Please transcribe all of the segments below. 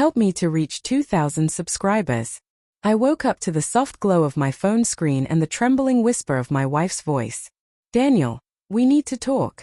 Help me to reach 2,000 subscribers. I woke up to the soft glow of my phone screen and the trembling whisper of my wife's voice. Daniel, we need to talk.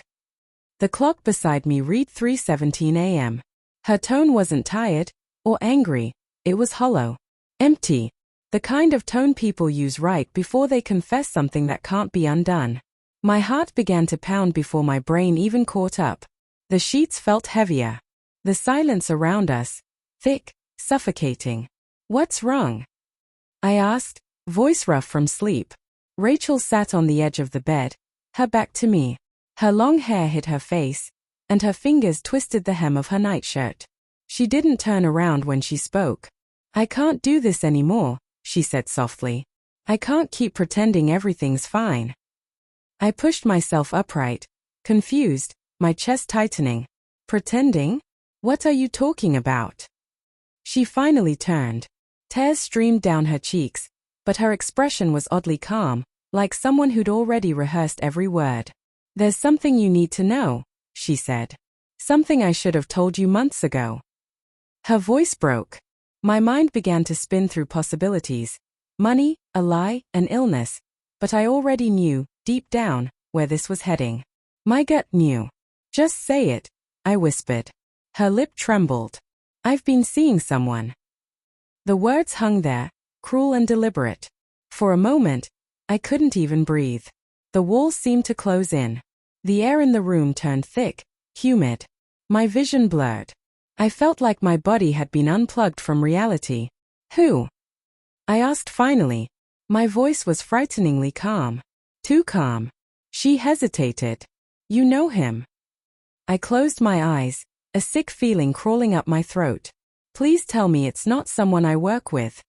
The clock beside me read 3:17 a.m. Her tone wasn't tired or angry, it was hollow. Empty. The kind of tone people use right before they confess something that can't be undone. My heart began to pound before my brain even caught up. The sheets felt heavier. The silence around us, thick, suffocating. What's wrong? I asked, voice rough from sleep. Rachel sat on the edge of the bed, her back to me. Her long hair hid her face, and her fingers twisted the hem of her nightshirt. She didn't turn around when she spoke. I can't do this anymore, she said softly. I can't keep pretending everything's fine. I pushed myself upright, confused, my chest tightening. Pretending? What are you talking about? She finally turned. Tears streamed down her cheeks, but her expression was oddly calm, like someone who'd already rehearsed every word. There's something you need to know, she said. Something I should have told you months ago. Her voice broke. My mind began to spin through possibilities. Money, a lie, an illness. But I already knew, deep down, where this was heading. My gut knew. Just say it, I whispered. Her lip trembled. I've been seeing someone. The words hung there, cruel and deliberate. For a moment, I couldn't even breathe. The walls seemed to close in. The air in the room turned thick, humid. My vision blurred. I felt like my body had been unplugged from reality. Who? I asked finally. My voice was frighteningly calm. Too calm. She hesitated. You know him. I closed my eyes, a sick feeling crawling up my throat. Please tell me it's not someone I work with.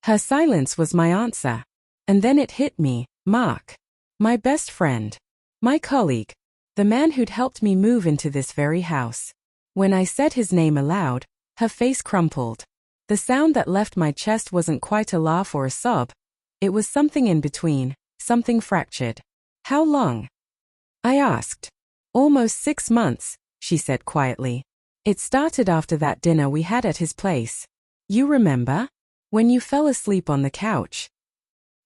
Her silence was my answer. And then it hit me, Mark. My best friend. My colleague. The man who'd helped me move into this very house. When I said his name aloud, her face crumpled. The sound that left my chest wasn't quite a laugh or a sob. It was something in between, something fractured. How long? I asked. Almost 6 months, she said quietly. It started after that dinner we had at his place. You remember? When you fell asleep on the couch.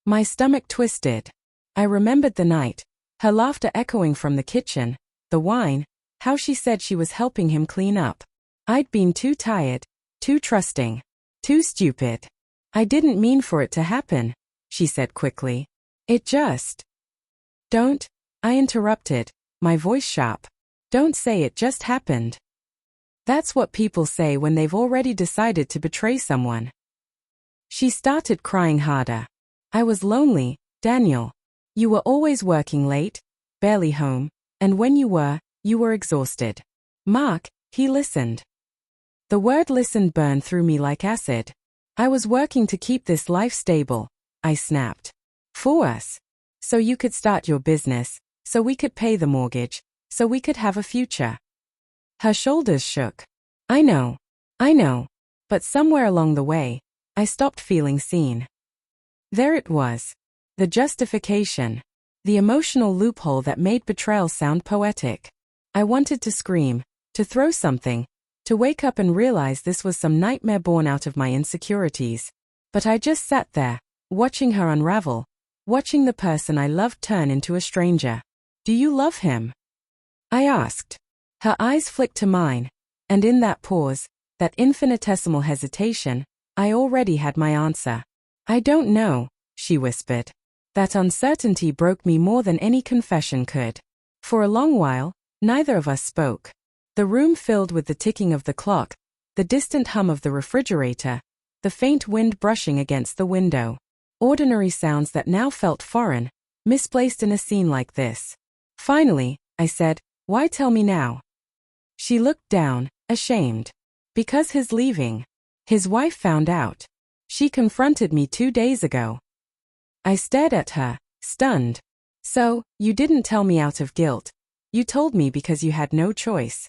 My stomach twisted. I remembered the night, her laughter echoing from the kitchen, the wine, how she said she was helping him clean up. I'd been too tired, too trusting, too stupid. I didn't mean for it to happen, she said quickly. It just... Don't, I interrupted, my voice sharp. Don't say it just happened. That's what people say when they've already decided to betray someone. She started crying harder. I was lonely, Daniel. You were always working late, barely home, and when you were exhausted. Mark, he listened. The word listened burned through me like acid. I was working to keep this life stable, I snapped. For us. So you could start your business, so we could pay the mortgage, so we could have a future. Her shoulders shook. I know. But somewhere along the way, I stopped feeling seen. There it was. The justification. The emotional loophole that made betrayal sound poetic. I wanted to scream, to throw something, to wake up and realize this was some nightmare born out of my insecurities. But I just sat there, watching her unravel, watching the person I loved turn into a stranger. Do you love him? I asked. Her eyes flicked to mine, and in that pause, that infinitesimal hesitation, I already had my answer. I don't know, she whispered. That uncertainty broke me more than any confession could. For a long while, neither of us spoke. The room filled with the ticking of the clock, the distant hum of the refrigerator, the faint wind brushing against the window. Ordinary sounds that now felt foreign, misplaced in a scene like this. Finally, I said, why tell me now? She looked down, ashamed. Because he's leaving. His wife found out. She confronted me 2 days ago. I stared at her, stunned. So, you didn't tell me out of guilt. You told me because you had no choice.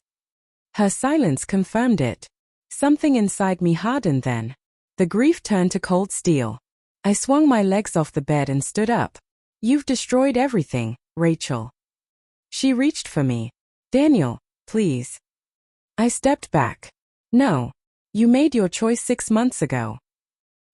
Her silence confirmed it. Something inside me hardened then. The grief turned to cold steel. I swung my legs off the bed and stood up. You've destroyed everything, Rachel. She reached for me. Daniel, please. I stepped back. No. You made your choice 6 months ago.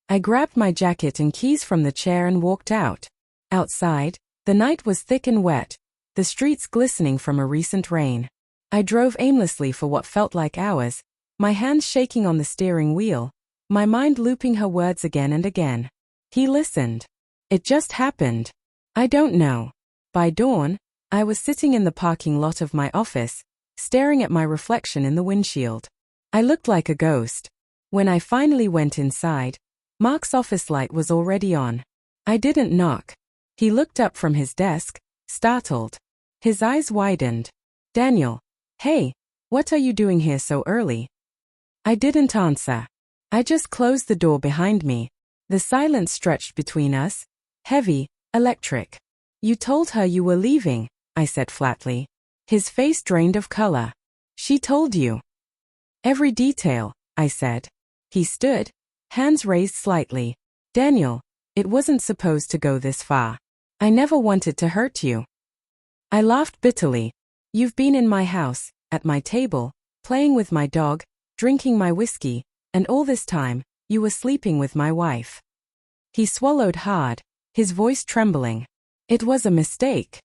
I grabbed my jacket and keys from the chair and walked out. Outside, the night was thick and wet, the streets glistening from a recent rain. I drove aimlessly for what felt like hours, my hands shaking on the steering wheel, my mind looping her words again and again. He listened. It just happened. I don't know. By dawn, I was sitting in the parking lot of my office, staring at my reflection in the windshield. I looked like a ghost. When I finally went inside, Mark's office light was already on. I didn't knock. He looked up from his desk, startled. His eyes widened. Daniel. Hey, what are you doing here so early? I didn't answer. I just closed the door behind me. The silence stretched between us, heavy, electric. You told her you were leaving, I said flatly. His face drained of color. She told you. Every detail, I said. He stood, hands raised slightly. Daniel, it wasn't supposed to go this far. I never wanted to hurt you. I laughed bitterly. You've been in my house, at my table, playing with my dog, drinking my whiskey, and all this time, you were sleeping with my wife. He swallowed hard, his voice trembling. It was a mistake.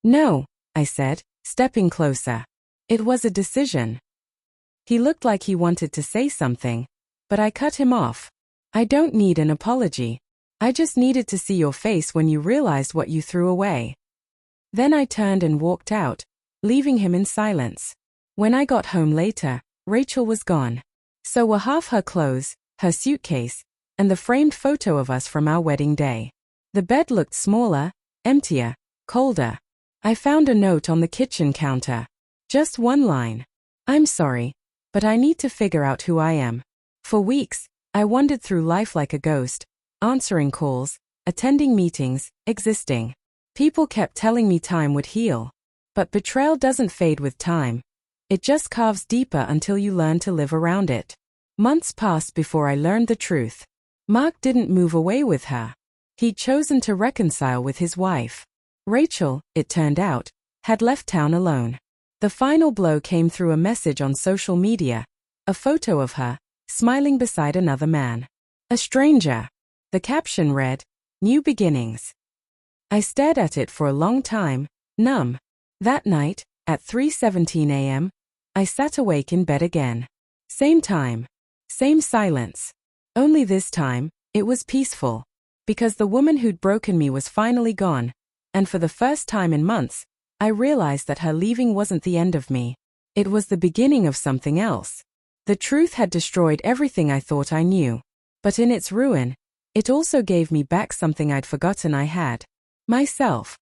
No, I said, stepping closer. It was a decision. He looked like he wanted to say something, but I cut him off. I don't need an apology. I just needed to see your face when you realized what you threw away. Then I turned and walked out, leaving him in silence. When I got home later, Rachel was gone. So were half her clothes, her suitcase, and the framed photo of us from our wedding day. The bed looked smaller, emptier, colder. I found a note on the kitchen counter. Just one line. I'm sorry, but I need to figure out who I am. For weeks, I wandered through life like a ghost, answering calls, attending meetings, existing. People kept telling me time would heal. But betrayal doesn't fade with time. It just carves deeper until you learn to live around it. Months passed before I learned the truth. Mark didn't move away with her. He'd chosen to reconcile with his wife. Rachel, it turned out, had left town alone. The final blow came through a message on social media, a photo of her, smiling beside another man. A stranger. The caption read, New Beginnings. I stared at it for a long time, numb. That night, at 3:17 a.m., I sat awake in bed again. Same time. Same silence. Only this time, it was peaceful. Because the woman who'd broken me was finally gone, and for the first time in months, I realized that her leaving wasn't the end of me. It was the beginning of something else. The truth had destroyed everything I thought I knew. But in its ruin, it also gave me back something I'd forgotten I had. Myself.